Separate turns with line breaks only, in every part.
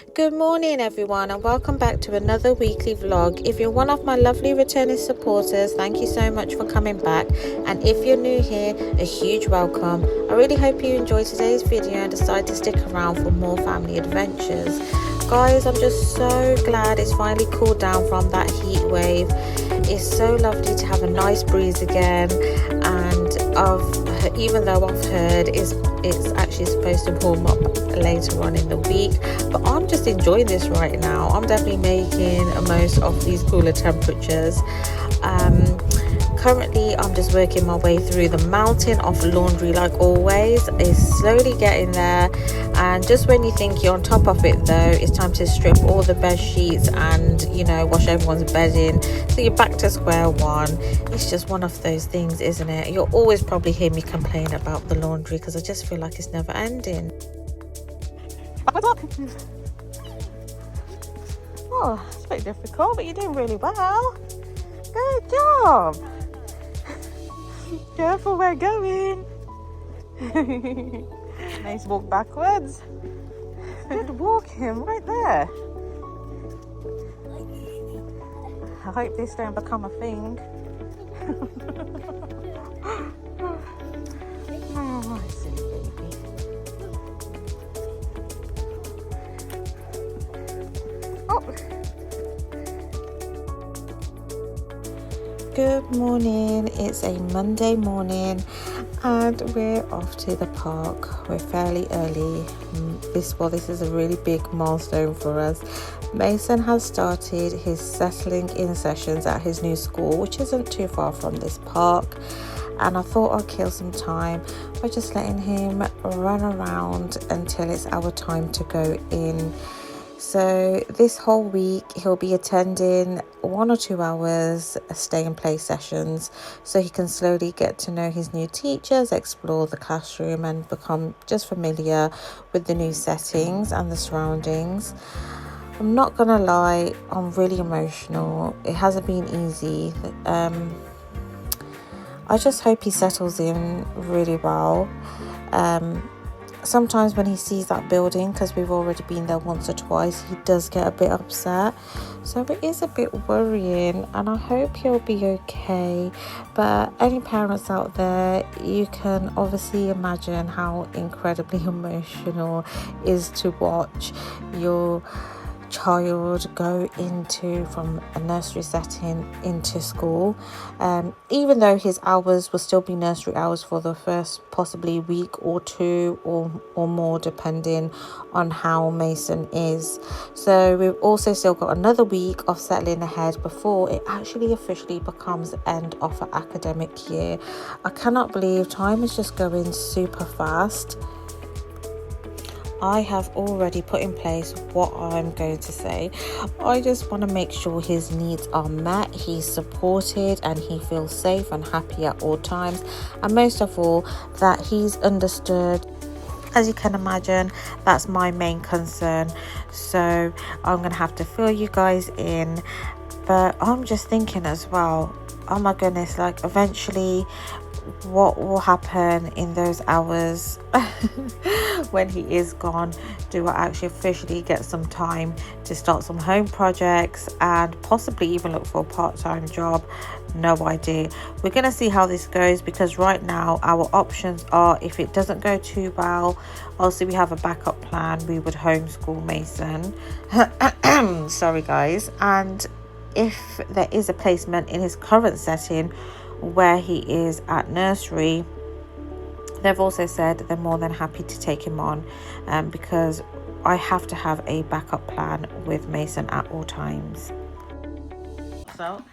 Good morning everyone, and welcome back to another weekly vlog. If you're one of my lovely returning supporters, thank you so much for coming back, and if you're new here, a huge welcome. I really hope you enjoyed today's video and decide to stick around for more family adventures. Guys, I'm just so glad it's finally cooled down from that heat wave. It's so lovely to have a nice breeze again, and even though I've heard it's actually supposed to warm up later on in the week, but I'm just enjoying this right now. I'm definitely making a most of these cooler temperatures. Currently I'm just working my way through the mountain of laundry like always. It's slowly getting there, and just when you think you're on top of it though, it's time to strip all the bed sheets and wash everyone's bedding, so you're back to square one. It's just one of those things, isn't it? You'll always probably hear me complain about the laundry because I just feel like it's never ending. Oh, it's a bit difficult, but you're doing really well. Good job. Careful, we're going. Nice walk backwards. Good walking right there. I hope this don't become a thing. Oh, my silly baby. Oh. Good morning. It's a Monday morning and we're off to the park. We're fairly early. This is a really big milestone for us. Mason has started his settling in sessions at his new school, which isn't too far from this park, and I thought I'd kill some time by just letting him run around until it's our time to go in. So this whole week he'll be attending 1 or 2 hours stay and play sessions, so he can slowly get to know his new teachers, explore the classroom and become just familiar with the new settings and the surroundings. I'm not gonna lie, I'm really emotional. It hasn't been easy. I just hope he settles in really well. Sometimes when he sees that building, because we've already been there once or twice, he does get a bit upset, so it is a bit worrying, and I hope he'll be okay. But any parents out there, you can obviously imagine how incredibly emotional it is to watch your child go from a nursery setting into school, even though his hours will still be nursery hours for the first possibly week or 2 or more, depending on how Mason is. So we've also still got another week of settling ahead before it actually officially becomes the end of an academic year. I cannot believe time is just going super fast. I have already put in place what I'm going to say. I just want to make sure his needs are met, he's supported, and he feels safe and happy at all times, and most of all that he's understood. As you can imagine, that's my main concern, so I'm going to have to fill you guys in. But I'm just thinking as well, oh my goodness, like eventually what will happen in those hours when he is gone? Do I actually officially get some time to start some home projects and possibly even look for a part-time job? No idea. We're going to see how this goes, because right now our options are, if it doesn't go too well, also we have a backup plan. We would homeschool Mason. Sorry guys. And if there is a placement in his current setting where he is at nursery, they've also said they're more than happy to take him on, because I have to have a backup plan with Mason at all times. So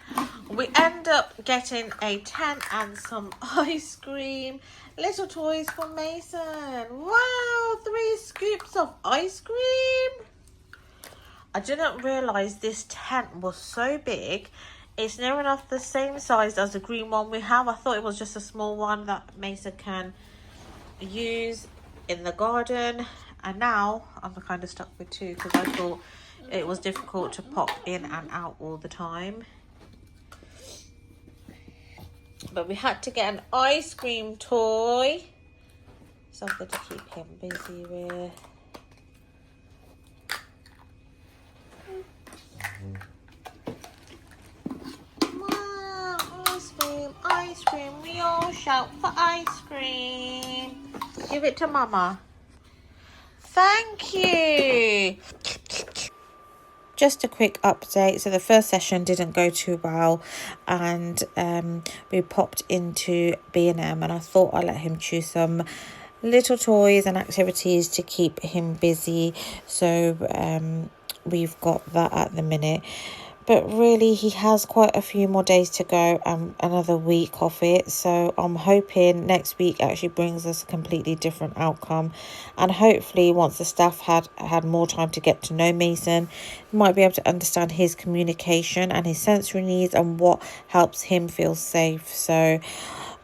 we end up getting a tent and some ice cream, little toys for Mason. Wow, 3 scoops of ice cream. I didn't realize this tent was so big. It's near enough the same size as the green one we have. I thought it was just a small one that Mason can use in the garden. And now I'm kind of stuck with 2 because I thought it was difficult to pop in and out all the time. But we had to get an ice cream toy. Something to keep him busy with. out for ice cream. Give it to Mama. Thank you. Just a quick update. So the first session didn't go too well, and we popped into B&M, and I thought I'd let him choose some little toys and activities to keep him busy. So we've got that at the minute. But really, he has quite a few more days to go and another week of it. So I'm hoping next week actually brings us a completely different outcome. And hopefully, once the staff had more time to get to know Mason, might be able to understand his communication and his sensory needs and what helps him feel safe. So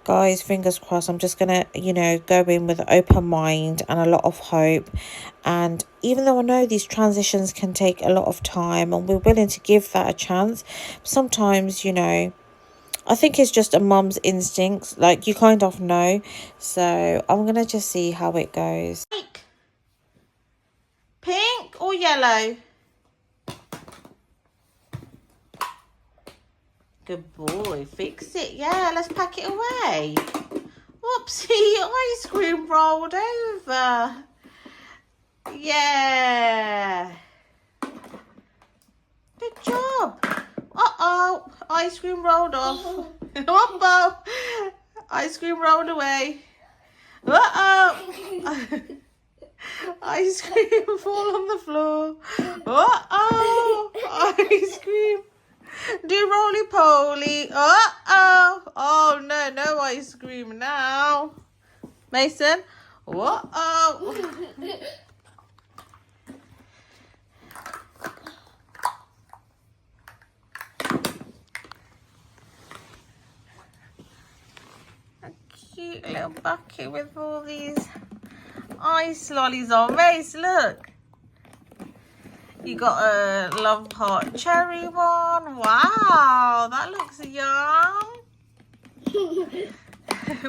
guys, fingers crossed. I'm just gonna, go in with an open mind and a lot of hope. And even though I know these transitions can take a lot of time and we're willing to give that a chance, sometimes, I think it's just a mum's instincts, like you kind of know. So I'm gonna just see how it goes. Pink or yellow? Good boy, fix it. Yeah, let's pack it away. Whoopsie, ice cream rolled over. Yeah. Good job. Uh-oh, ice cream rolled off. Uh-oh, ice cream rolled away. Uh-oh. Ice cream fall on the floor. Uh-oh, ice cream. Do roly-poly. Uh-oh. Oh, no ice cream now. Mason. Uh-oh. A cute little bucket with all these ice lollies on. Mace, look. You got a love heart cherry one. Wow, that looks yum.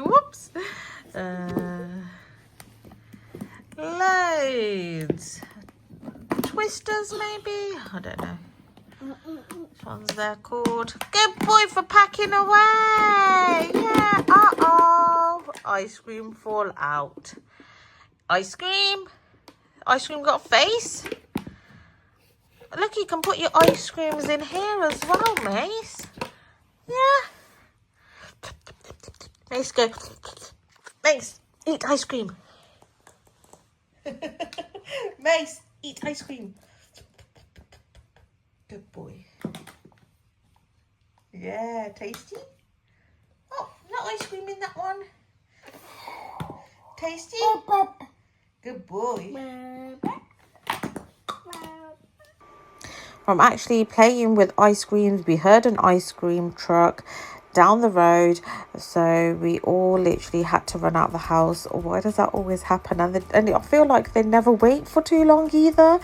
Whoops. Loads. Twisters maybe? I don't know. Which ones they're called. Good boy for packing away. Yeah. Uh-oh. Ice cream fall out. Ice cream. Ice cream got a face. Look, you can put your ice creams in here as well, Mace. Yeah. Mace, go. Mace, eat ice cream. Mace, eat ice cream. Good boy. Yeah, tasty. Oh, no ice cream in that one. Tasty. Good boy. From actually playing with ice creams, we heard an ice cream truck down the road, so we all literally had to run out of the house. Why does that always happen? And I feel like they never wait for too long either.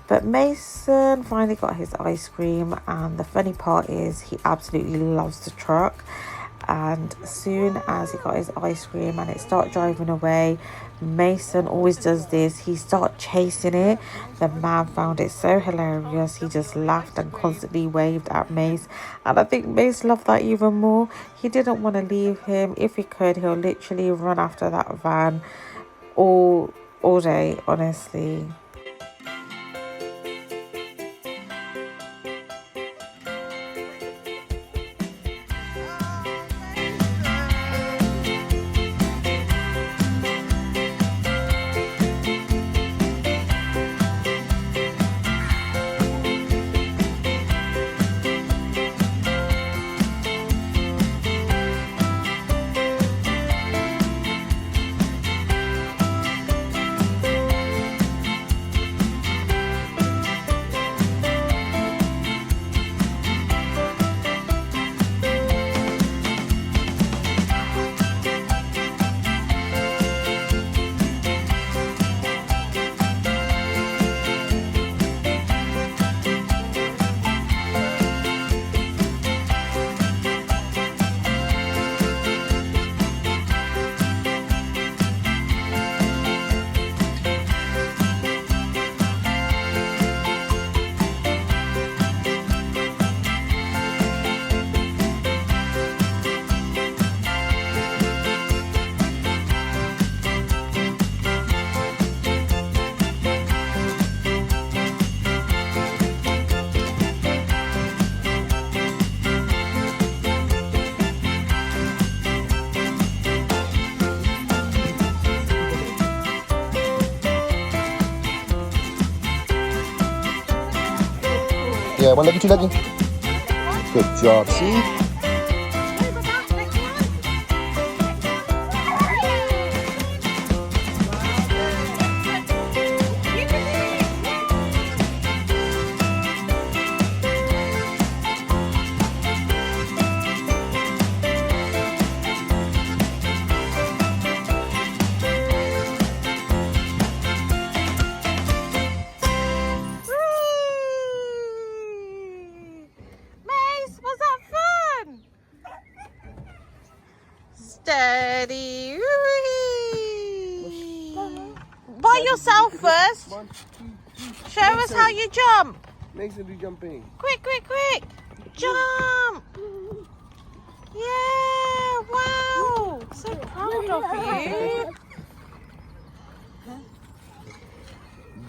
But Mason finally got his ice cream, and the funny part is he absolutely loves the truck. And as soon as he got his ice cream and it started driving away, Mason always does this. He started chasing it. The man found it so hilarious. He just laughed and constantly waved at Mace. And I think Mace loved that even more. He didn't want to leave him. If he could, he'll literally run after that van all day, honestly.
Yeah, one leggy, two leggy. Good job, see?
Steady. By yourself first. Show us how you jump.
Mason, do jumping.
Quick, quick, quick. Jump. Yeah, wow. So proud of you.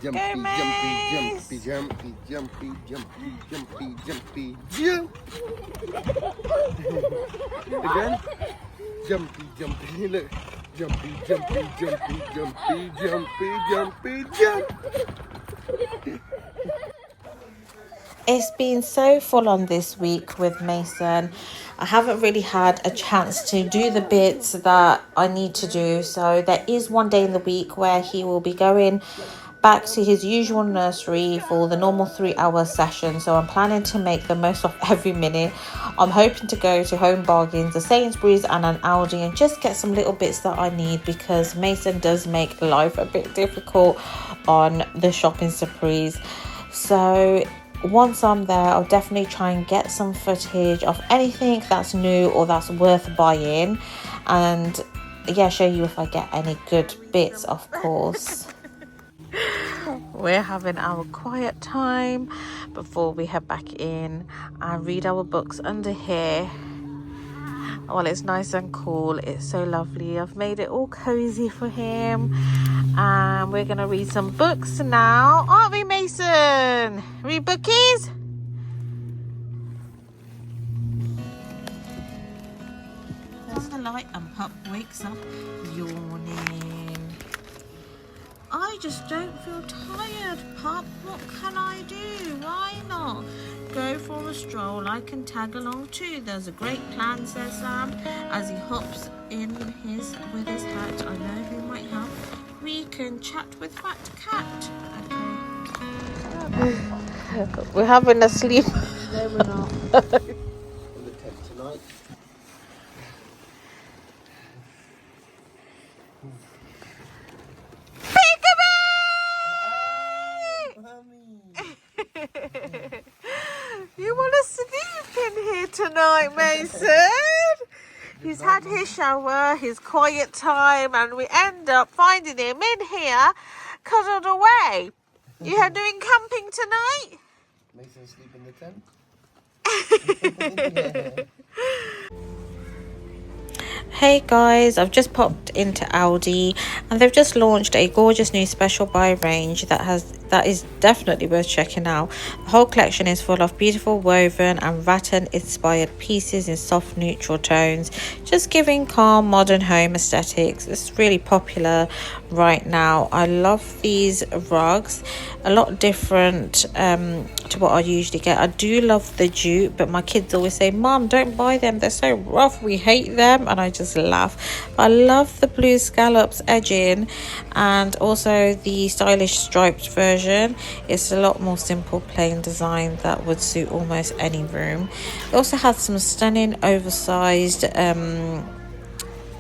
Jumpy,
Go,
jumpy, jumpy, jumpy, jumpy, jumpy, jumpy, jump. Again. Jumpy, jumpy, look. Jumpy, jumpy, jumpy, jumpy, jumpy, jumpy, jump.
It's been so full on this week with Mason. I haven't really had a chance to do the bits that I need to do. So there is one day in the week where he will be going back to his usual nursery for the normal 3-hour session. So I'm planning to make the most of every minute. I'm hoping to go to Home Bargains, a Sainsbury's and an Aldi, and just get some little bits that I need, because Mason does make life a bit difficult on the shopping sprees. So once I'm there, I'll definitely try and get some footage of anything that's new or that's worth buying, and yeah, show you if I get any good bits, of course. We're having our quiet time before we head back in and read our books under here. Well, it's nice and cool. It's so lovely. I've made it all cozy for him. And we're going to read some books now. Aren't we, Mason? Read bookies? There's the light and Pup wakes up yawning. I just don't feel tired, Pup. What can I do? Why not? Go for a stroll. I can tag along too. There's a great plan, says Sam, as he hops in with his hat. I know who might help. We can chat with Fat Cat. Okay. We're having a sleep.
No, we're not. On the 10th tonight.
You want to sleep in here tonight, Mason? He's had his shower, his quiet time, and we end up finding him in here, cuddled away. You are doing camping tonight?
Mason sleep in the tent?
Hey guys, I've just popped into Aldi and they've just launched a gorgeous new special buy range that is definitely worth checking out. The whole collection is full of beautiful woven and rattan inspired pieces in soft neutral tones, just giving calm modern home aesthetics. It's really popular right now. I love these rugs, a lot different to what I usually get. I do love the jute, but my kids always say, Mom, don't buy them, they're so rough, we hate them, and I just laugh. But I love the blue scallops edging and also the stylish striped version. It's a lot more simple plain design that would suit almost any room. It also has some stunning oversized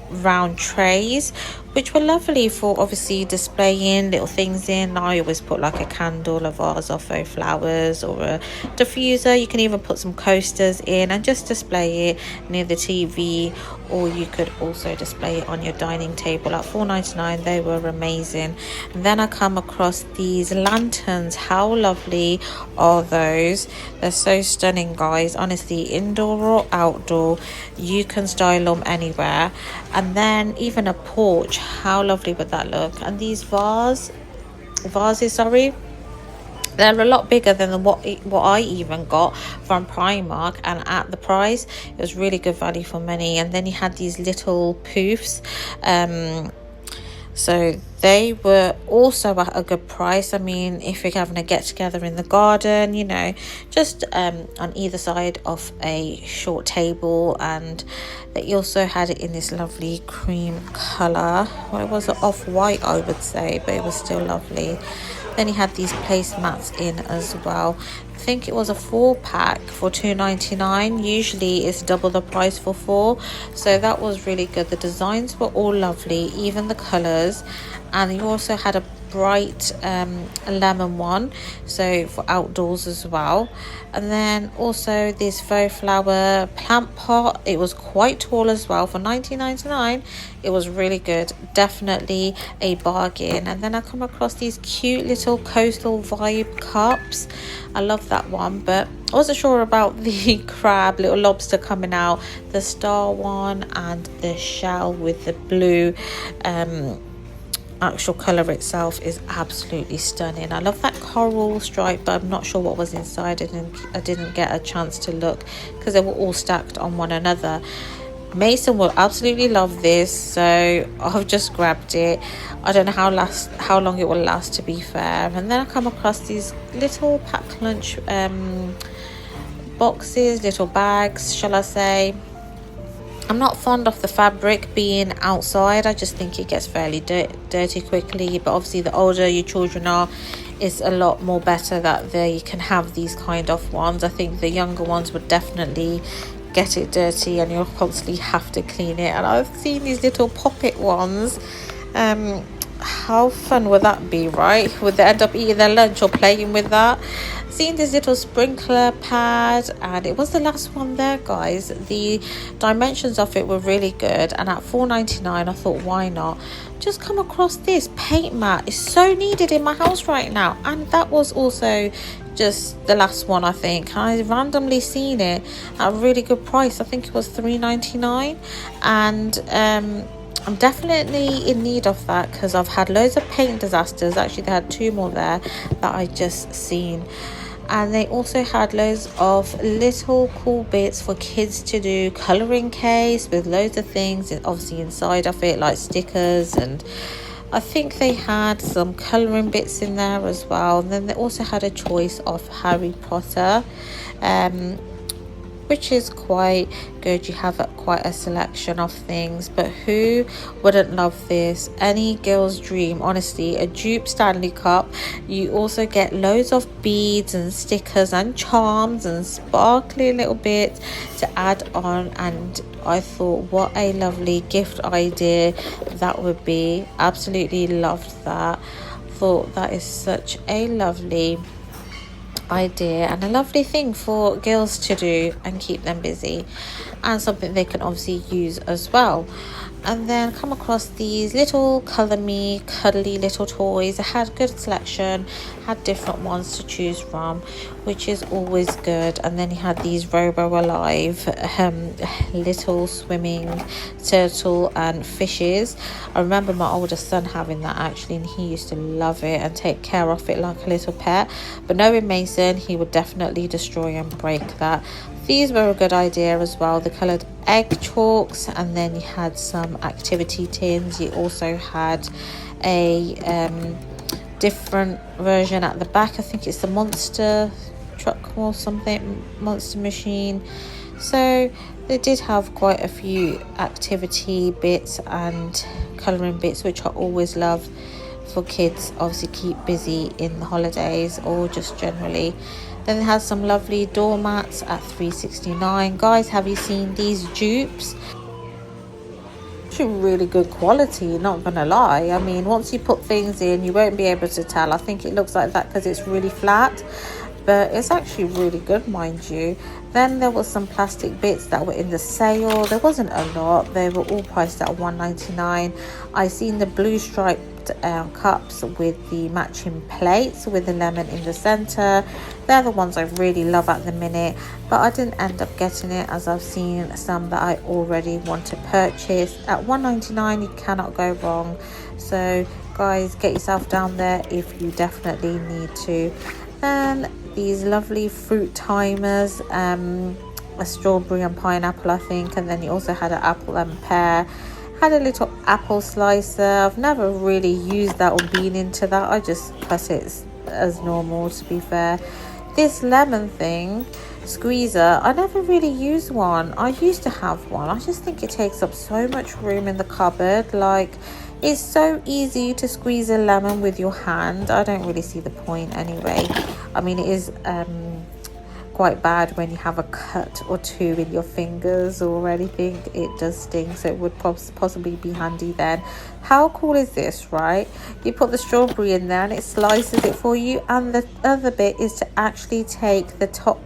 round trays, which were lovely for obviously displaying little things in. I always put like a candle, a vase of faux flowers, or a diffuser. You can even put some coasters in and just display it near the TV, or you could also display it on your dining table at $4.99. They were amazing. And then I come across these lanterns. How lovely are those? They're so stunning, guys. Honestly, indoor or outdoor, you can style them anywhere. And then even a porch, how lovely would that look? And these vases, they're a lot bigger than what I even got from Primark, and at the price it was really good value for money. And then you had these little poofs, so They were also at a good price. I mean, if you're having a get together in the garden, you know, just on either side of a short table. And they also had it in this lovely cream color. Well, it was off-white, I would say, but it was still lovely. Then he had these placemats in as well. I think it was a 4-pack for $2.99. Usually it's double the price for 4, so that was really good. The designs were all lovely, even the colors. And you also had a bright lemon one, so for outdoors as well. And then also this faux flower plant pot. It was quite tall as well for $19.99. It was really good, definitely a bargain. And then I come across these cute little coastal vibe cups. I love that one, but I wasn't sure about the crab, little lobster coming out, the star one, and the shell with the blue actual color itself is absolutely stunning. I love that coral stripe, but I'm not sure what was inside. I didn't get a chance to look because they were all stacked on one another. Mason will absolutely love this, so I've just grabbed it. I don't know how long it will last, to be fair. And then I come across these little packed lunch boxes, little bags, shall I say. I'm not fond of the fabric being outside. I just think it gets fairly dirty quickly. But obviously, the older your children are, it's a lot more better that they can have these kind of ones. I think the younger ones would definitely get it dirty and you'll constantly have to clean it. And I've seen these little pop-it ones. How fun would that be, right? Would they end up eating their lunch or playing with that? Seen this little sprinkler pad, and it was the last one there, guys. The dimensions of it were really good, and at $4.99 I thought, why not? Just come across this paint mat. It's so needed in my house right now, and that was also just the last one. I think I randomly seen it at a really good price. I think it was $3.99, and I'm definitely in need of that because I've had loads of paint disasters. Actually, they had 2 more there that I just seen. And they also had loads of little cool bits for kids to do, colouring case with loads of things obviously inside of it, like stickers, and I think they had some colouring bits in there as well. And then they also had a choice of Harry Potter, which is quite good. You have quite a selection of things, but who wouldn't love this? Any girl's dream, honestly. A dupe Stanley Cup. You also get loads of beads and stickers and charms and sparkly little bits to add on, and I thought, what a lovely gift idea that would be. Absolutely loved that. Thought that is such a lovely idea and a lovely thing for girls to do and keep them busy, and something they can obviously use as well. And then come across these little colour me cuddly little toys. I had good selection, had different ones to choose from, which is always good. And then he had these Robo Alive little swimming turtle and fishes. I remember my oldest son having that actually, and he used to love it and take care of it like a little pet. But knowing Mason, he would definitely destroy and break that. These were a good idea as well, the coloured egg chalks. And then you had some activity tins. You also had a different version at the back. I think it's the monster truck or something, monster machine. So they did have quite a few activity bits and colouring bits, which I always love for kids, obviously keep busy in the holidays or just generally. Then it has some lovely doormats at $3.69. Guys, have you seen these dupes? Actually really good quality, not gonna lie. I mean, once you put things in, you won't be able to tell. I think it looks like that because it's really flat, but it's actually really good, mind you. Then there was some plastic bits that were in the sale. There wasn't a lot. They were all priced at $1.99. I seen the blue striped cups with the matching plates with the lemon in the center. They're the ones I really love at the minute, but I didn't end up getting it as I've seen some that I already want to purchase. At $1.99 you cannot go wrong. So guys, get yourself down there if you definitely need to. Then these lovely fruit timers, a strawberry and pineapple I think, and then you also had an apple and pear. Had a little apple slicer. I've never really used that or been into that. I just cut it as normal, to be fair. This lemon thing, squeezer, I never really used one. I used to have one. I just think it takes up so much room in the cupboard. Like, it's so easy to squeeze a lemon with your hand. I don't really see the point anyway. I mean, it is quite bad when you have a cut or two in your fingers or anything. It does sting, so it would possibly be handy then. How cool is this, right? You put the strawberry in there and it slices it for you, and the other bit is to actually take the top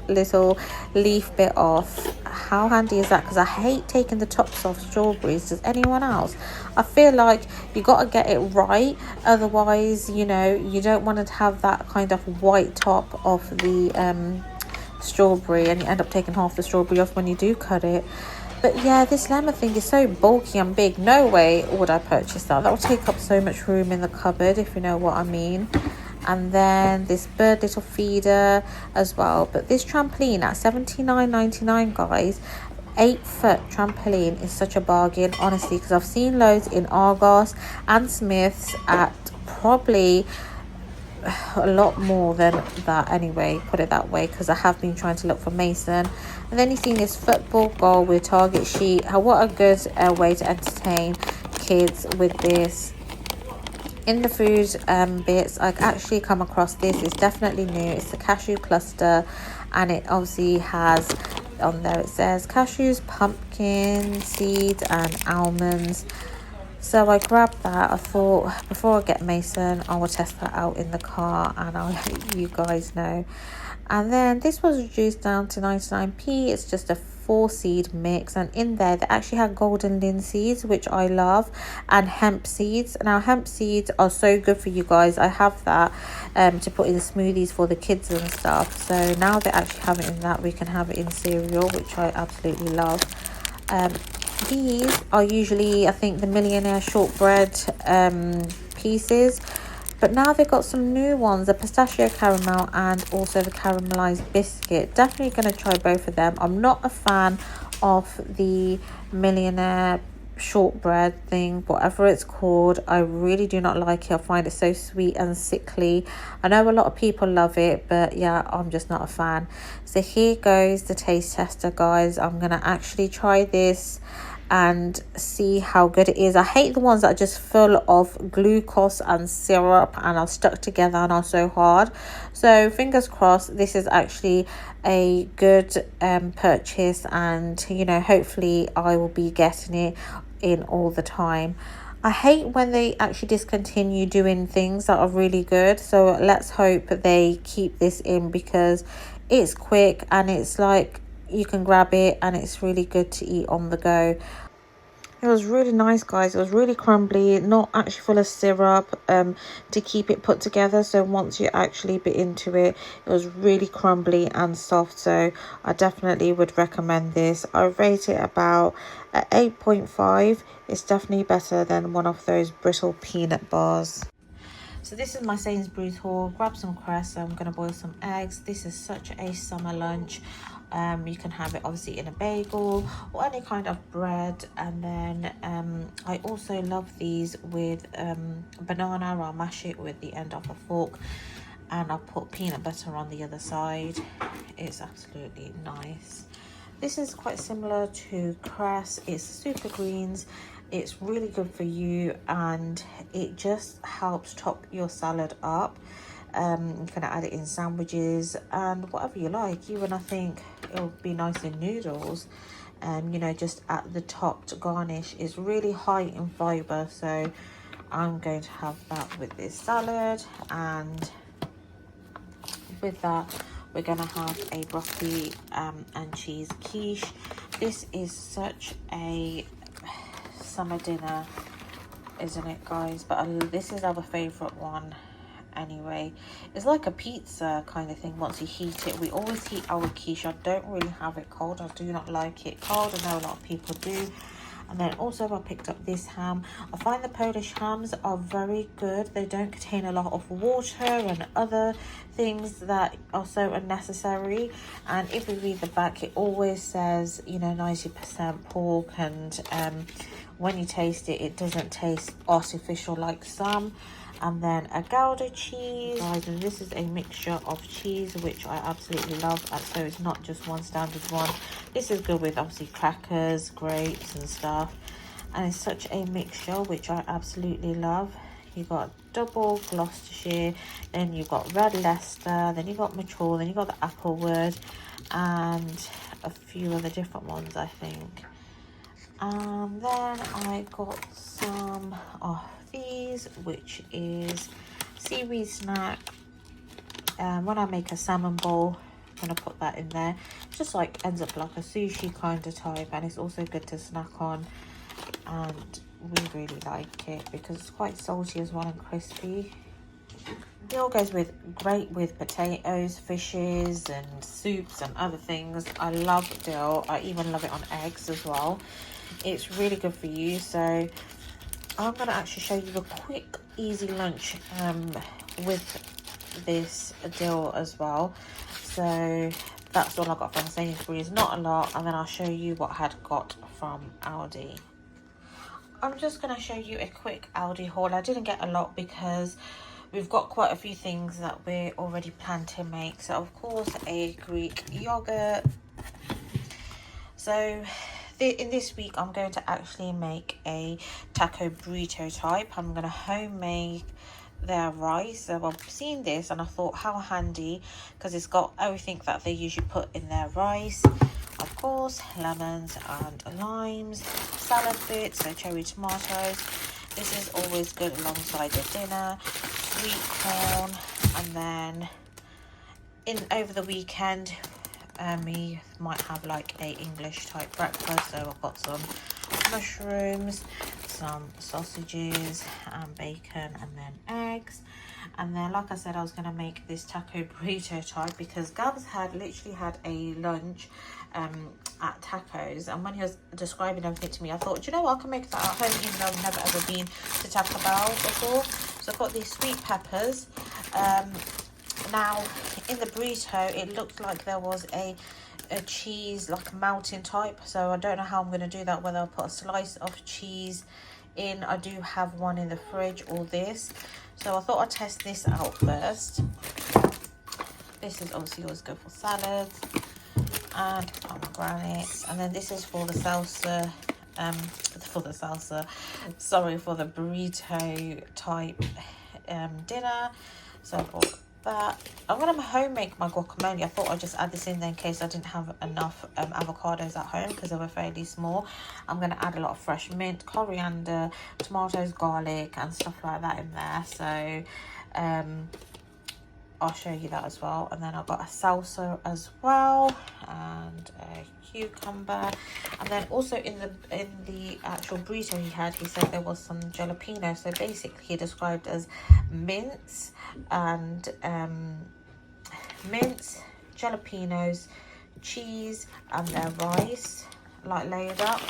little leaf bit off. How handy is that? Because I hate taking the tops off strawberries. Does anyone else? I feel like you got to get it right, otherwise, you know, you don't want to have that kind of white top of the strawberry, and you end up taking half the strawberry off when you do cut it. But yeah, this lemon thing is so bulky and big. No way would I purchase that. That would take up so much room in the cupboard, if you know what I mean. And then this bird little feeder as well. But this trampoline at $79.99, guys. 8-foot trampoline is such a bargain, honestly, because I've seen loads in Argos and Smiths at probably a lot more than that anyway, put it that way, because I have been trying to look for Mason. And then you've seen this football goal with target sheet. What a good way to entertain kids with this. In the food bits, I actually come across this. It's definitely new. It's the cashew cluster, and it obviously has on there, it says cashews, pumpkin seeds and almonds. So I grabbed that. I thought before I get Mason, I will test that out in the car and I'll let you guys know. And then this was reduced down to 99p. It's just a 4-seed mix, and in there they actually had golden linseeds, which I love, and hemp seeds. Now hemp seeds are so good for you guys. I have that to put in smoothies for the kids and stuff. So now they actually have it in that. We can have it in cereal, which I absolutely love. These are usually, I think, the Millionaire shortbread pieces, but now they've got some new ones, the pistachio caramel and also the caramelized biscuit. Definitely going to try both of them. I'm not a fan of the Millionaire shortbread thing, whatever it's called. I really do not like it. I find it so sweet and sickly. I know a lot of people love it, but yeah, I'm just not a fan. So here goes the taste tester, guys. I'm going to actually try this and see how good it is. I hate the ones that are just full of glucose and syrup and are stuck together and are so hard. So fingers crossed this is actually a good purchase, and you know, hopefully I will be getting it in all the time. I hate when they actually discontinue doing things that are really good, so let's hope they keep this in, because it's quick and it's like you can grab it and it's really good to eat on the go. It was really nice, guys. It was really crumbly, not actually full of syrup to keep it put together. So once you actually bit into it, it was really crumbly and soft. So I definitely would recommend this. I rate it about 8.5. It's definitely better than one of those brittle peanut bars. So this is my Sainsbury's haul. Grab some cress. I'm going to boil some eggs. This is such a summer lunch. You can have it obviously in a bagel or any kind of bread. And then I also love these with banana. I'll mash it with the end of a fork, and I'll put peanut butter on the other side. It's absolutely nice. This is quite similar to cress. It's super greens. It's really good for you, and it just helps top your salad up. You can add it in sandwiches and whatever you like. Even I think it'll be nice in noodles. You know, just at the top to garnish. Is really high in fiber, so I'm going to have that with this salad. And with that, we're gonna have a broccoli and cheese quiche. This is such a summer dinner, isn't it, guys? But this is our favorite one anyway. It's like a pizza kind of thing once you heat it. We always heat our quiche. I don't really have it cold. I do not like it cold. I know a lot of people do. And then also I picked up this ham. I find the Polish hams are very good. They don't contain a lot of water and other things that are so unnecessary. And if we read the back, it always says, you know, 90% pork, and when you taste it, it doesn't taste artificial like some. And then a Gouda cheese, guys, and this is a mixture of cheese which I absolutely love, and so it's not just one standard one. This is good with obviously crackers, grapes and stuff, and it's such a mixture which I absolutely love. You got double Gloucestershire, then you've got red Leicester, then you got mature, then you got the Applewood, and a few other different ones I think. And then I got some of these, which is seaweed snack. When I make a salmon bowl, I'm gonna put that in there. It's just like ends up like a sushi kind of type, and it's also good to snack on, and we really like it because it's quite salty as well and crispy. Dill goes with great with potatoes, fishes and soups and other things. I love dill. I even love it on eggs as well. It's really good for you. So I'm going to actually show you a quick easy lunch with this dill as well. So that's all I got from Sainsbury's, not a lot, and then I'll show you what I had got from Aldi. I'm just going to show you a quick Aldi haul. I didn't get a lot because we've got quite a few things that we already planned to make. So of course a Greek yogurt. So in this week I'm going to actually make a taco burrito type. I'm going to homemade their rice. So I've seen this and I thought how handy, because it's got everything that they usually put in their rice. Of course, lemons and limes, salad bits, so cherry tomatoes. This is always good alongside your dinner. Sweet corn, and then over the weekend we might have like a English type breakfast. So I've got some mushrooms, some sausages and bacon, and then eggs. And then like I said, I was going to make this taco burrito type because Gabs had literally had a lunch at Tacos, and when he was describing everything to me, I thought, do you know what, I can make that at home, even though I've never ever been to Taco Bell before. So I've got these sweet peppers. Now in the burrito it looked like there was a cheese like melting type, so I don't know how I'm going to do that, whether I'll put a slice of cheese in. I do have one in the fridge, or this, so I thought I'd test this out first. This is obviously always good for salads and pomegranates, and then this is for the salsa, for the burrito type dinner. So I bought that. I'm going to home make my guacamole. I thought I'd just add this in there in case I didn't have enough avocados at home because they were fairly small. I'm going to add a lot of fresh mint, coriander, tomatoes, garlic and stuff like that in there. So I'll show you that as well. And then I've got a salsa as well, and a cucumber. And then also in the actual burrito he said there was some jalapeno. So basically he described as mince and mince, jalapenos, cheese, and their rice like layered up.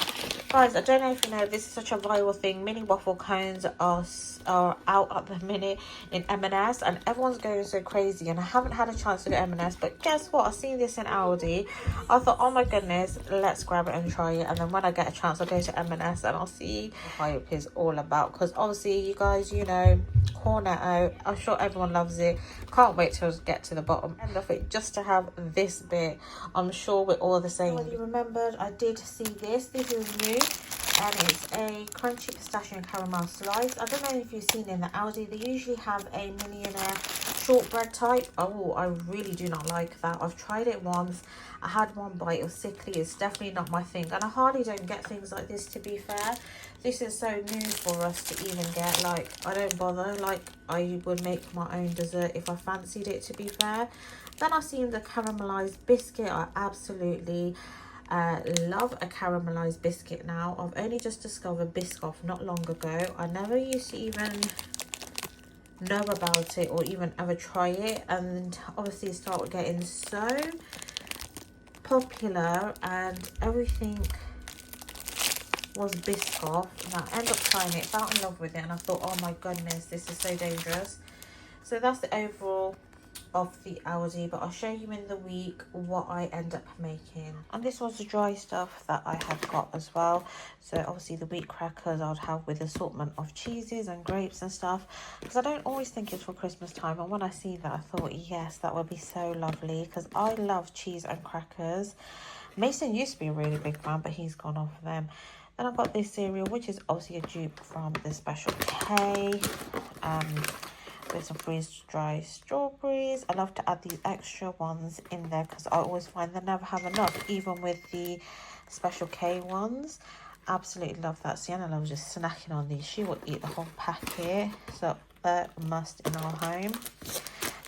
Guys, I don't know if you know, this is such a viral thing. Mini waffle cones are out at the minute in M&S, and everyone's going so crazy, and I haven't had a chance to do M&S, but guess what, I've seen this in Aldi. I thought, oh my goodness, let's grab it and try it. And then when I get a chance, I'll go to M&S and I'll see what hype is all about, because obviously you guys, you know, cornetto, I'm sure everyone loves it. Can't wait to get to the bottom end of it just to have this bit. I'm sure we're all the same. Well, you remembered I did see this is new, and it's a crunchy pistachio and caramel slice. I don't know if you've seen in the Aldi, they usually have a millionaire shortbread type. Oh, I really do not like that. I've tried it once, I had one bite, it was sickly. It's definitely not my thing, and I hardly don't get things like this, to be fair. This is so new for us to even get. Like, I don't bother. Like, I would make my own dessert if I fancied it, to be fair. Then I've seen the caramelized biscuit. I absolutely love a caramelized biscuit now. I've only just discovered Biscoff not long ago. I never used to even know about it or even ever try it, and obviously it started getting so popular and everything was Biscoff. And I ended up trying it, fell in love with it, and I thought, oh my goodness, this is so dangerous. So that's the overall of the Aldi, but I'll show you in the week what I end up making. And this was the dry stuff that I had got as well. So obviously the wheat crackers I'd have with assortment of cheeses and grapes and stuff, because I don't always think it's for Christmas time, and when I see that I thought, yes, that would be so lovely, because I love cheese and crackers. Mason used to be a really big fan, but he's gone off them. Then I've got this cereal, which is obviously a dupe from the Special K. With some freeze-dried strawberries. I love to add these extra ones in there because I always find they never have enough, even with the Special K ones. Absolutely love that. Sienna loves just snacking on these. She will eat the whole packet, so a must in our home.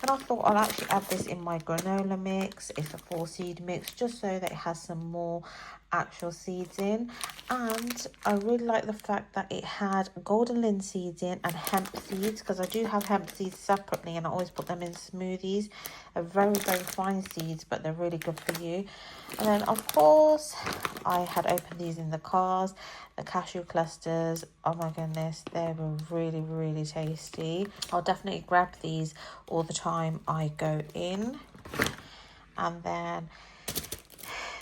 And I thought I'll actually add this in my granola mix. It's a 4-seed mix, just so that it has some more actual seeds in. And I really like the fact that it had golden linseeds in and hemp seeds, because I do have hemp seeds separately and I always put them in smoothies. They're very, very fine seeds, but they're really good for you. And then of course I had opened these in the cars, the cashew clusters. Oh my goodness, they were really, really tasty. I'll definitely grab these all the time I go in. And then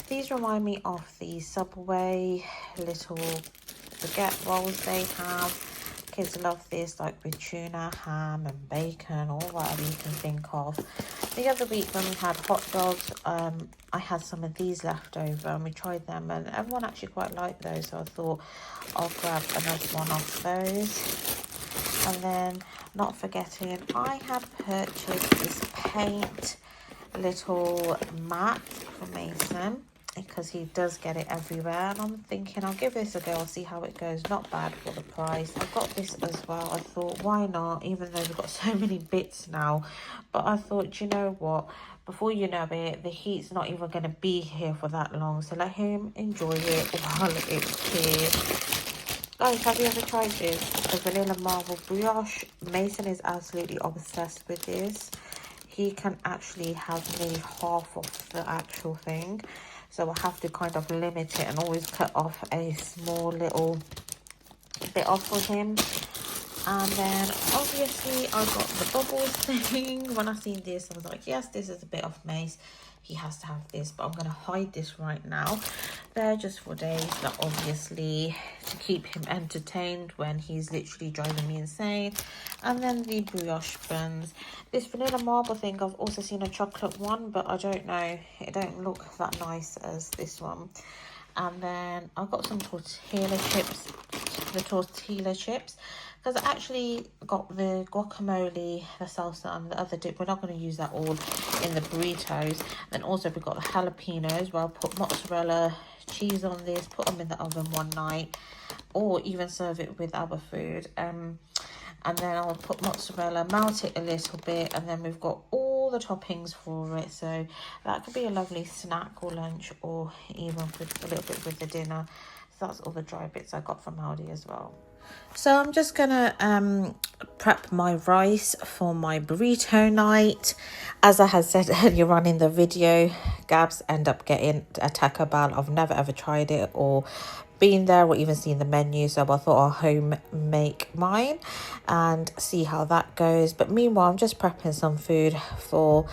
these remind me of the Subway little baguette rolls they have. Kids love this, like with tuna, ham and bacon, or whatever you can think of. The other week when we had hot dogs, I had some of these left over and we tried them, and everyone actually quite liked those, so I thought I'll grab another one of those. And then, not forgetting, I had purchased this paint little mat for Mason, because he does get it everywhere, and I'm thinking I'll give this a go, I'll see how it goes. Not bad for the price. I got this as well. I thought, why not, even though we've got so many bits now. But I thought, do you know what, before you know it, the heat's not even going to be here for that long, so let him enjoy it while it's here. Guys, have you ever tried this, the vanilla marble brioche? Mason is absolutely obsessed with this. He can actually have nearly half of the actual thing, so I have to kind of limit it and always cut off a small little bit off for him. And then obviously I got the bubbles thing. When I seen this, I was like, yes, this is a bit of Mace, he has to have this, but I'm going to hide this right now. They're just for days, but obviously to keep him entertained when he's literally driving me insane. And then the brioche buns. This vanilla marble thing, I've also seen a chocolate one, but I don't know, it don't look that nice as this one. And then I got some tortilla chips, because I actually got the guacamole, the salsa, and the other dip. We're not going to use that all in the burritos. Then also we got the jalapenos, where I'll put mozzarella cheese on this, put them in the oven one night, or even serve it with other food. And then I'll put mozzarella, melt it a little bit, and then we've got all the toppings for it. So that could be a lovely snack or lunch, or even with a little bit with the dinner. So that's all the dry bits I got from Aldi as well. So I'm just gonna prep my rice for my burrito night. As I had said earlier on in the video, Gabs end up getting a Taco Bell. I've never ever tried it or been there or even seen the menu, so I thought I'll home make mine and see how that goes. But meanwhile, I'm just prepping some food for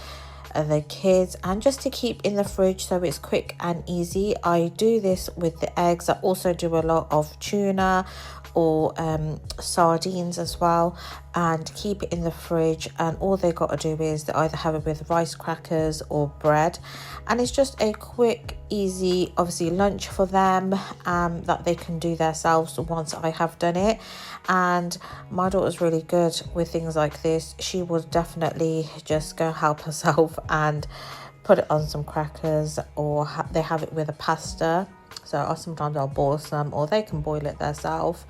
the kids, and just to keep in the fridge so it's quick and easy. I do this with the eggs. I also do a lot of tuna or sardines as well, and keep it in the fridge, and all they got to do is they either have it with rice crackers or bread, and it's just a quick, easy, obviously lunch for them that they can do themselves once I have done it. And my daughter's really good with things like this. She would definitely just go help herself and put it on some crackers, or they have it with a pasta. So sometimes I'll boil some, or they can boil it themselves.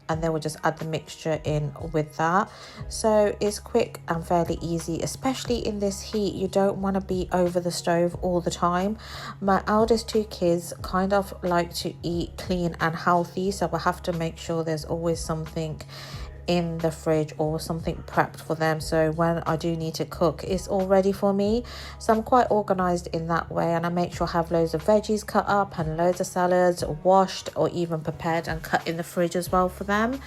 And they will just add the mixture in with that. So it's quick and fairly easy, especially in this heat. You don't want to be over the stove all the time. My eldest two kids kind of like to eat clean and healthy, so I have to make sure there's always something in the fridge or something prepped for them, so when I do need to cook, it's all ready for me. So I'm quite organized in that way, and I make sure I have loads of veggies cut up and loads of salads washed or even prepared and cut in the fridge as well for them.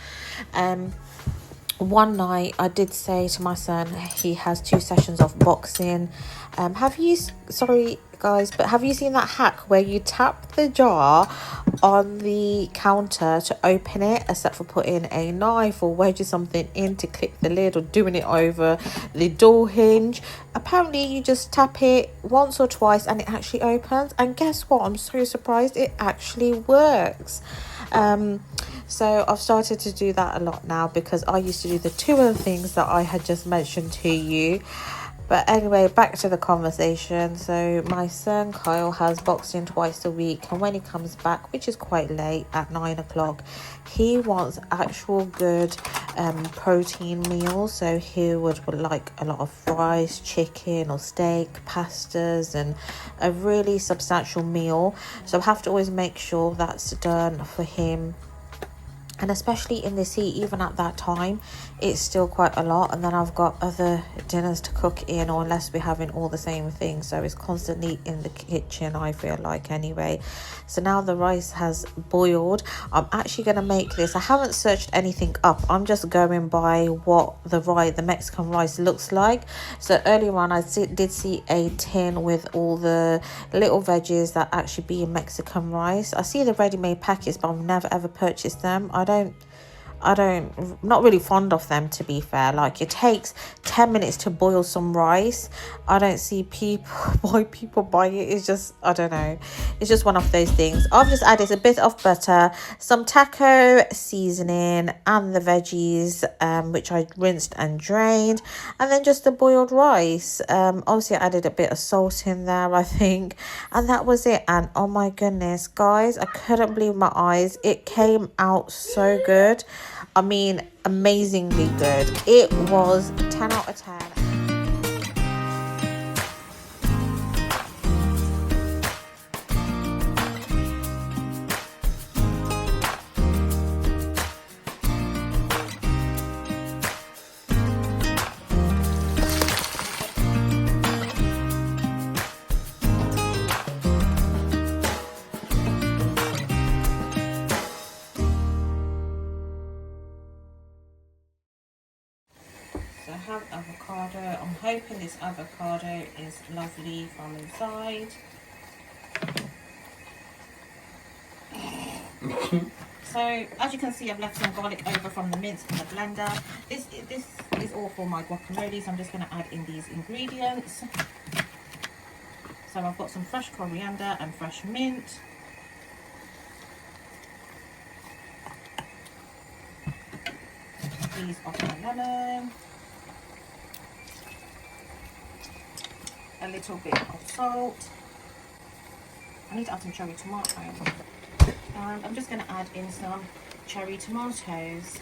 One night I did say to my son, he has 2 sessions of boxing. Sorry guys, but have you seen that hack where you tap the jar on the counter to open it, except for putting a knife or wedge or something in to click the lid, or doing it over the door hinge? Apparently you just tap it once or twice and it actually opens, and guess what, I'm so surprised, it actually works. So I've started to do that a lot now, because I used to do the 2 other things that I had just mentioned to you. But anyway, back to the conversation. So my son Kyle has boxing twice a week, and when he comes back, which is quite late at 9 o'clock, he wants actual good protein meals. So he would like a lot of rice, chicken or steak, pastas, and a really substantial meal. So I have to always make sure that's done for him. And especially in this heat, even at that time, it's still quite a lot. And then I've got other dinners to cook in, or unless we're having all the same things. So it's constantly in the kitchen, I feel like, anyway. So now the rice has boiled. I'm actually going to make this. I haven't searched anything up. I'm just going by what the Mexican rice looks like. So earlier on, I did see a tin with all the little veggies that actually be in Mexican rice. I see the ready-made packets, but I've never ever purchased them. Not really fond of them, to be fair. Like, it takes 10 minutes to boil some rice. I don't see why people buy it. It's just, I don't know, it's just one of those things. I've just added a bit of butter, some taco seasoning, and the veggies, which I rinsed and drained, and then just the boiled rice. Obviously I added a bit of salt in there, I think, and that was it. And oh my goodness, guys, I couldn't believe my eyes. It came out so good. I mean, amazingly good. It was 10 out of 10. So I have avocado. I'm hoping this avocado is lovely from inside. So as you can see, I've left some garlic over from the mince in the blender. This is all for my guacamole, so I'm just going to add in these ingredients. So I've got some fresh coriander and fresh mint. Squeeze off my lemon. A little bit of salt. I need to add some cherry tomato. And I'm just going to add in some cherry tomatoes.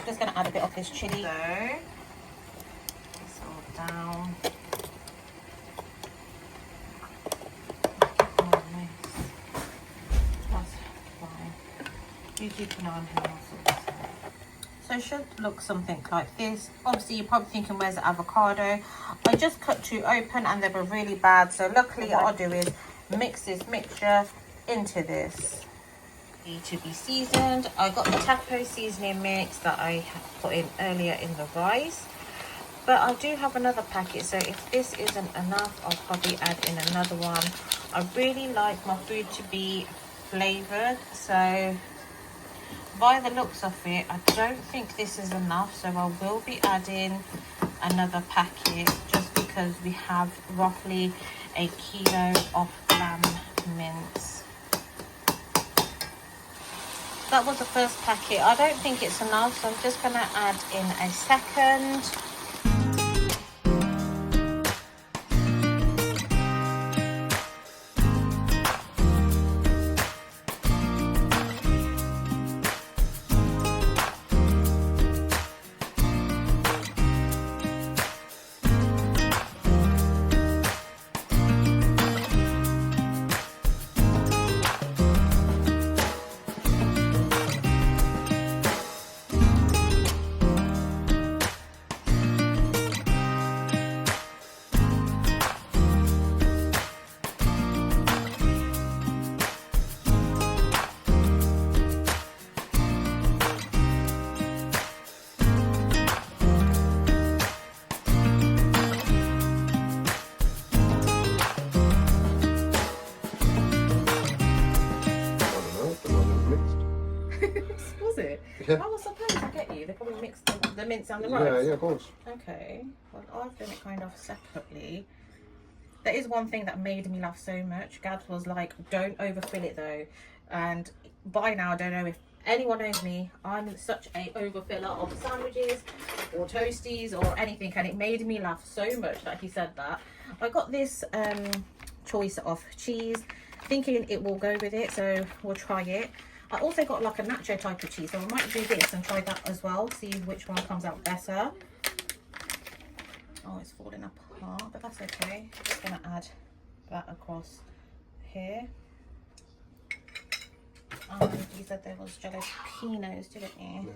Just going to add a bit of this chili. So, this all down. You keep an eye on her muscles. So it should look something like this. Obviously, you're probably thinking, where's the avocado? I just cut 2 open and they were really bad. So luckily, what I'll do is mix this mixture into this. To be seasoned. I got the taco seasoning mix that I put in earlier in the rice. But I do have another packet, so if this isn't enough, I'll probably add in another one. I really like my food to be flavoured, so by the looks of it, I don't think this is enough, so I will be adding another packet, just because we have roughly a kilo of lamb mince. That was the first packet. I don't think it's enough, so I'm just going to add in a second.
Yeah.
I was supposed to get you. They probably mixed the mince and the
Yeah,
rice.
yeah, of course.
Okay. Well, I've done it kind of separately. There is one thing that made me laugh so much. Gad was like, don't overfill it though. And by now, I don't know if anyone knows me. I'm such a overfiller of sandwiches or toasties or anything. And it made me laugh so much that he said that. I got this choice of cheese, thinking it will go with it. So we'll try it. I also got like a nacho type of cheese. So I might do this and try that as well. See which one comes out better. Oh, it's falling apart, but that's okay. I'm just gonna add that across here. You said there was jalapenos, didn't you?
Yeah.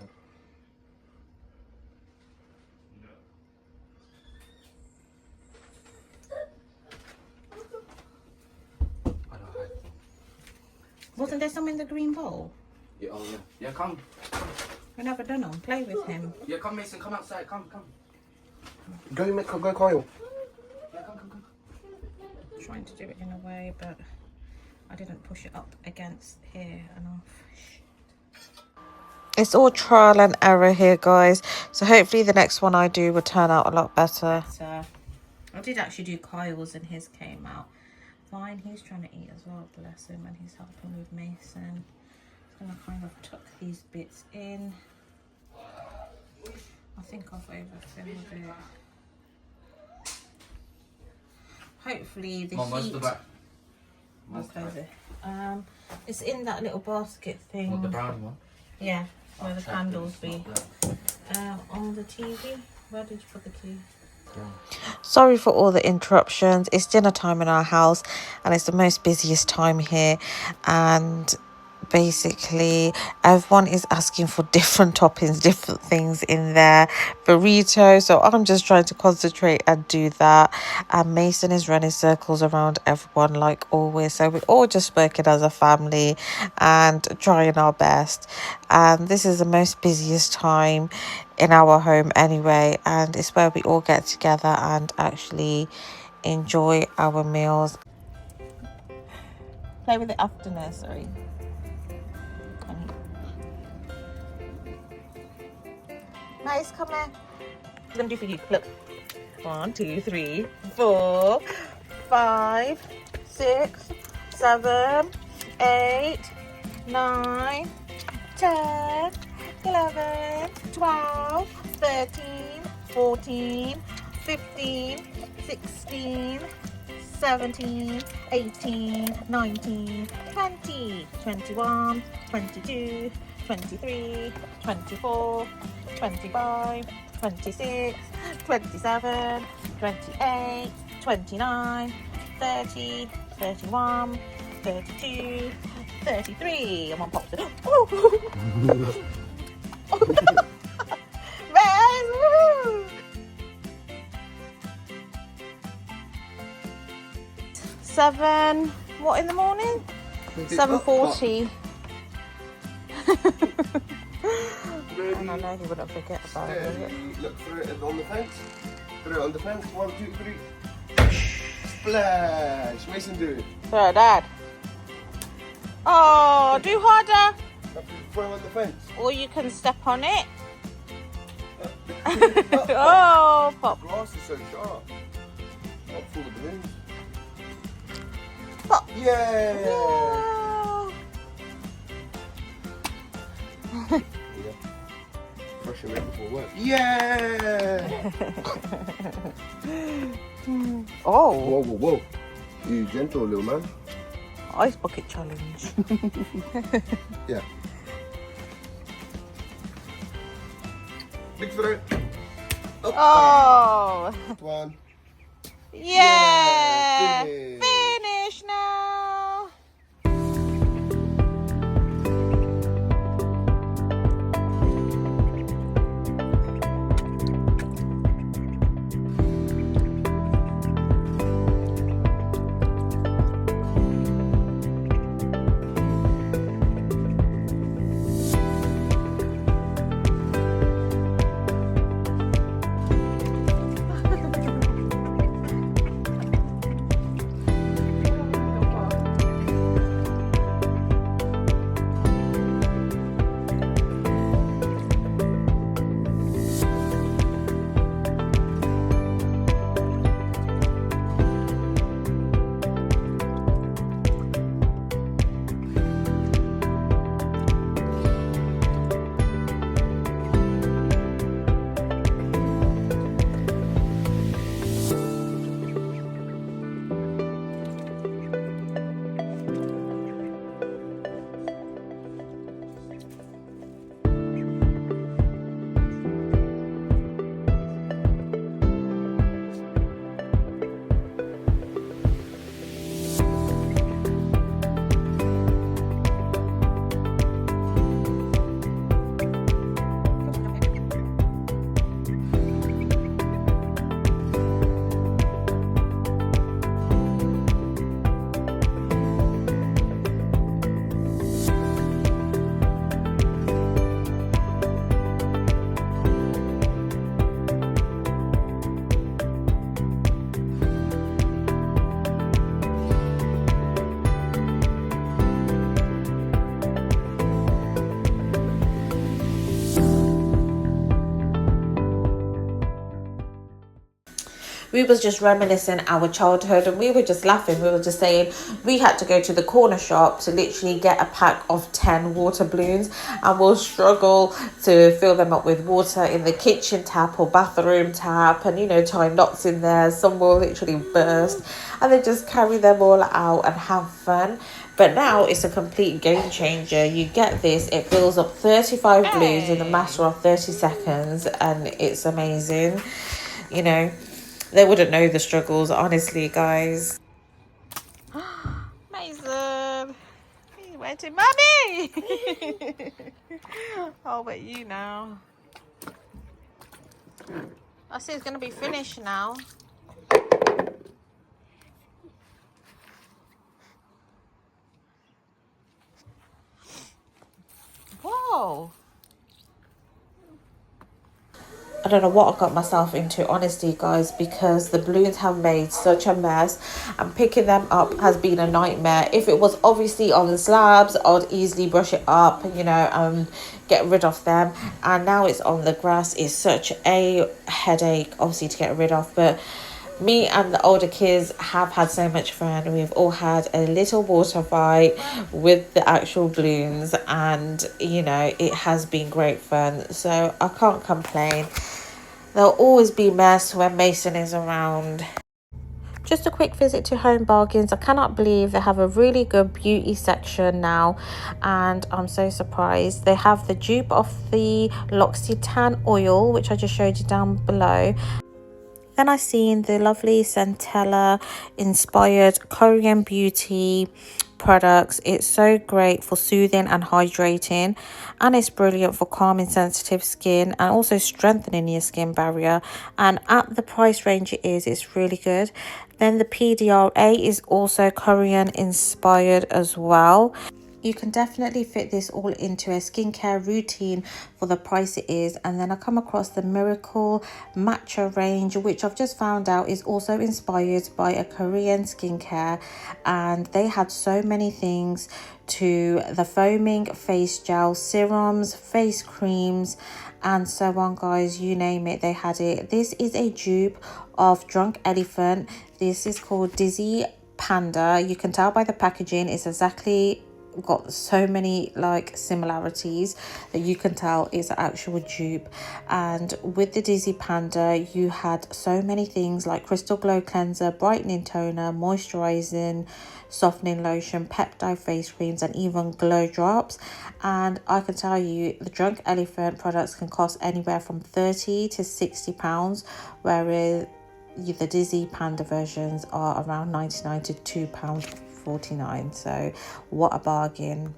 Wasn't there some in the green bowl?
Yeah, oh yeah.
Yeah, come.
I never done them. Play with him.
Yeah, come, Mason. Come outside. Come.
Go, Kyle.
Yeah, come.
Trying to do it in a way, but I didn't push it up against here enough. It's all trial and error here, guys. So hopefully the next one I do will turn out a lot better. I did actually do Kyle's and his came out fine. He's trying to eat as well, bless him, and he's helping with Mason. I'm gonna kind of tuck these bits in. I think I've overfilled it. Hopefully the
Mom, where's
heat.
the back?
I'll
Where's the
close
back?
it. It's in that little basket thing.
What, the brown one?
Yeah, where the
Check
candles
that it's
be.
not there.
On the TV. Where did you put the key?
Yeah.
Sorry for all the interruptions. It's dinner time in our house and it's the most busiest time here, and basically everyone is asking for different toppings, different things in their burrito, so I'm just trying to concentrate and do that, and Mason is running circles around everyone like always, so we're all just working as a family and trying our best, and this is the most busiest time in our home anyway, and it's where we all get together and actually enjoy our meals. Play with it after nursery. Nice, come here. I'm gonna do for you. Look. 1, 2, 3, 4, 5, 6, 7, 8, 9, 10, 11, 12, 13, 14, 15, 16, 17, 18, 19, 20, 21, 22, 23, 24, 25, 26, 27, 28, 29, 30, 31, 32, 33. I'm on pop. Woo! 7, what in the morning? 7:40. And I know he wouldn't forget about it.
Look for it on the fence. Put it on the fence. 1, 2, 3. Splash. Mason, do it.
Throw, Dad. Oh, do harder.
Throw it on the fence.
Or you can step on it. Oh, pop.
The grass is so sharp. Pop full of balloons.
Pop.
Yeah.
Yeah.
Brush your before work. Yeah.
Oh,
Whoa. You gentle little man.
ice bucket challenge.
Yeah. Big throw.
Oh,
1.
yeah.
Finish.
Finish now. we was just reminiscing our childhood, and we were just laughing. We were just saying we had to go to the corner shop to literally get a pack of 10 water balloons, and we'll struggle to fill them up with water in the kitchen tap or bathroom tap, and tie knots in there. Some will literally burst, and then just carry them all out and have fun. But now it's a complete game changer. You get this, it fills up 35 balloons in a matter of 30 seconds, and it's amazing. They wouldn't know the struggles, honestly, guys. Mason, you went to mommy. Oh, but now. I see it's going to be finished now. Whoa. I don't know what I got myself into, honestly, guys, because the balloons have made such a mess, and picking them up has been a nightmare. If it was obviously on the slabs, I'd easily brush it up, and get rid of them. And now it's on the grass. It's such a headache, obviously, to get rid of. But me and the older kids have had so much fun. We've all had a little water fight with the actual balloons, and it has been great fun, so I can't complain. There'll always be mess when Mason is around. Just a quick visit to Home Bargains. I cannot believe they have a really good beauty section now, and I'm so surprised. They have the dupe of the L'Occitane oil, which I just showed you down below. Then I seen the lovely Centella inspired Korean beauty products. It's so great for soothing and hydrating, and it's brilliant for calming sensitive skin and also strengthening your skin barrier. And at the price range it's really good. Then the PDRA is also Korean inspired as well. You can definitely fit this all into a skincare routine for the price it is. And then I come across the Miracle Matcha range, which I've just found out is also inspired by a Korean skincare. And they had so many things, to the foaming face gel, serums, face creams, and so on, guys. You name it, they had it. This is a dupe of Drunk Elephant. This is called Dizzy Panda. You can tell by the packaging, it's exactly got so many similarities that you can tell it's an actual dupe. And with the Dizzy Panda, you had so many things like Crystal Glow Cleanser, brightening toner, moisturizing softening lotion, peptide face creams, and even glow drops. And I can tell you, the Drunk Elephant products can cost anywhere from £30 to £60, whereas the Dizzy Panda versions are around £99 to £2.49. So what a bargain.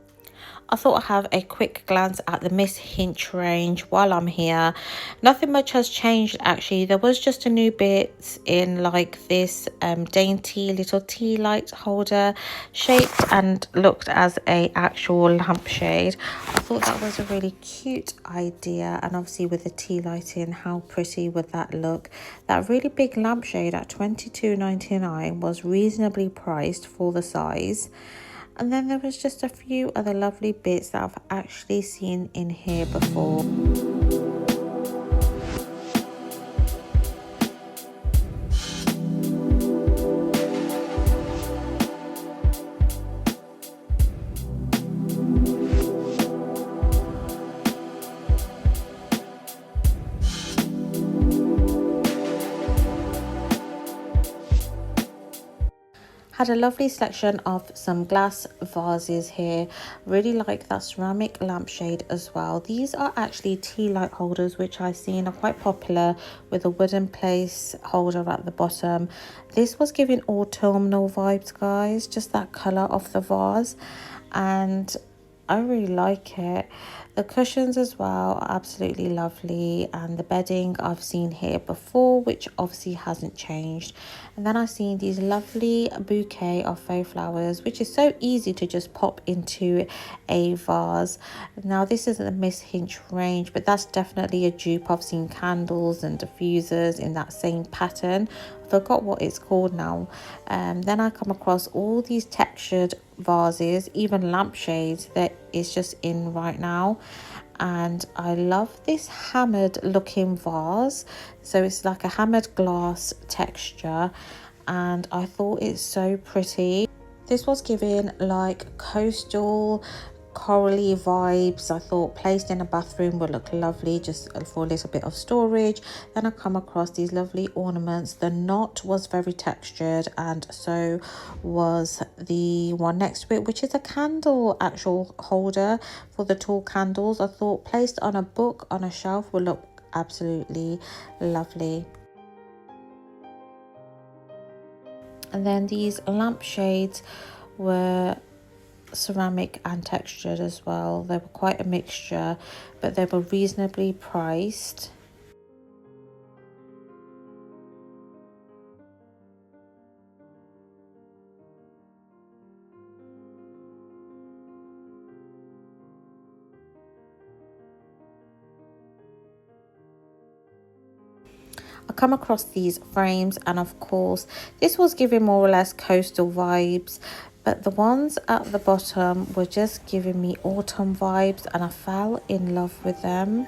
I thought I'd have a quick glance at the Miss Hinch range while I'm here. Nothing much has changed, actually. There was just a new bit in this dainty little tea light holder, shaped and looked as a actual lampshade. I thought that was a really cute idea, and obviously with the tea lighting, how pretty would that look? That really big lampshade at $22.99 was reasonably priced for the size. And then there was just a few other lovely bits that I've actually seen in here before. Had a lovely selection of some glass vases here. Really like that ceramic lampshade as well. These are actually tea light holders, which I've seen are quite popular, with a wooden place holder at the bottom. This was giving autumnal vibes, guys, just that colour of the vase, and I really like it. The cushions as well are absolutely lovely, and the bedding I've seen here before, which obviously hasn't changed. And then I've seen these lovely bouquet of faux flowers, which is so easy to just pop into a vase. Now this isn't the Miss Hinch range, but that's definitely a dupe. I've seen candles and diffusers in that same pattern. I forgot what it's called now. Then I come across all these textured vases, even lampshades that is just in right now. And I love this hammered looking vase. So it's like a hammered glass texture, and I thought it's so pretty. This was giving like coastal corally vibes. I thought placed in a bathroom would look lovely just for a little bit of storage. Then I come across these lovely ornaments. The knot was very textured, and so was the one next to it, which is a candle actual holder for the tall candles. I thought placed on a book on a shelf would look absolutely lovely. And then these lampshades were ceramic and textured as well. They were quite a mixture, but they were reasonably priced. I come across these frames, and of course this was giving more or less coastal vibes, but the ones at the bottom were just giving me autumn vibes, and I fell in love with them.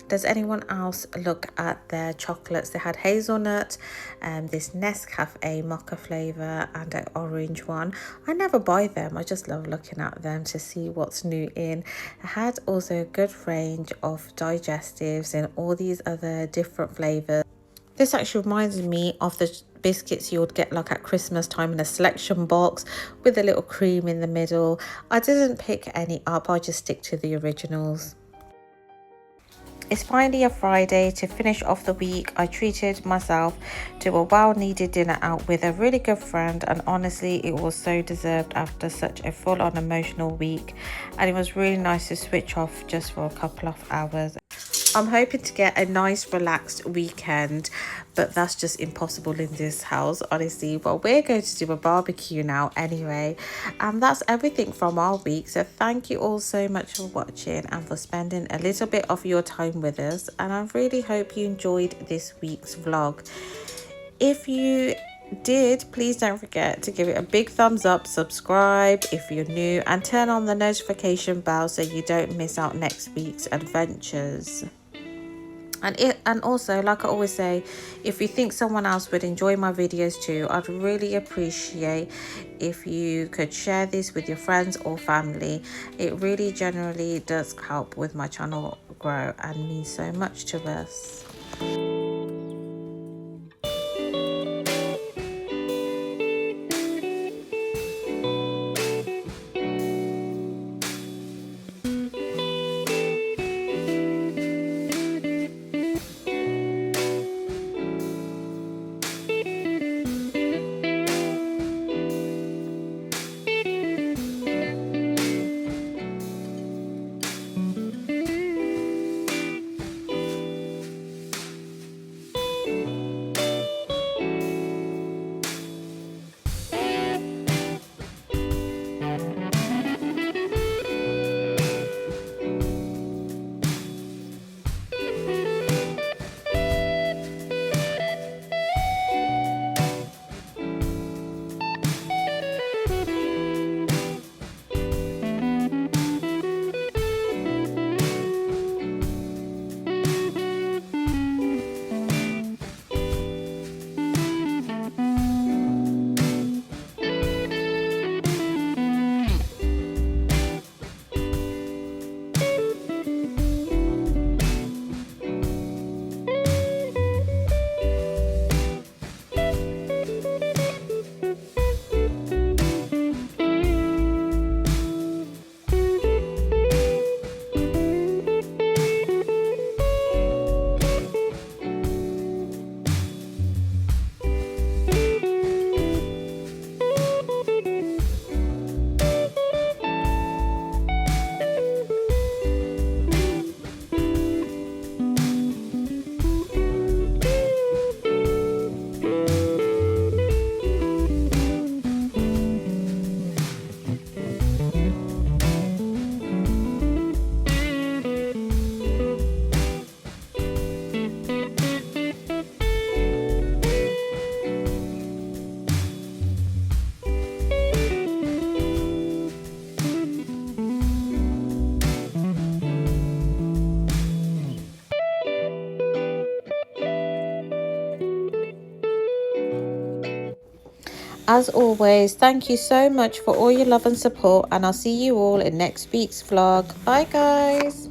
Does anyone else look at their chocolates? They had hazelnut, this Nescafe mocha flavour, and an orange one. I never buy them, I just love looking at them to see what's new in. It had also a good range of digestives and all these other different flavours. This actually reminds me of the biscuits you would get like at Christmas time in a selection box with a little cream in the middle. I didn't pick any up, I just stick to the originals. It's finally a Friday. To finish off the week, I treated myself to a well-needed dinner out with a really good friend, and honestly it was so deserved after such a full-on emotional week, and it was really nice to switch off just for a couple of hours. I'm hoping to get a nice relaxed weekend, but that's just impossible in this house, honestly. But we're going to do a barbecue now anyway. And that's everything from our week. So thank you all so much for watching and for spending a little bit of your time with us. And I really hope you enjoyed this week's vlog. If you did, please don't forget to give it a big thumbs up, subscribe if you're new, and turn on the notification bell so you don't miss out next week's adventures. And also, like I always say, if you think someone else would enjoy my videos too, I'd really appreciate if you could share this with your friends or family. It really generally does help with my channel grow and means so much to us. As always, thank you so much for all your love and support, and I'll see you all in next week's vlog. Bye guys.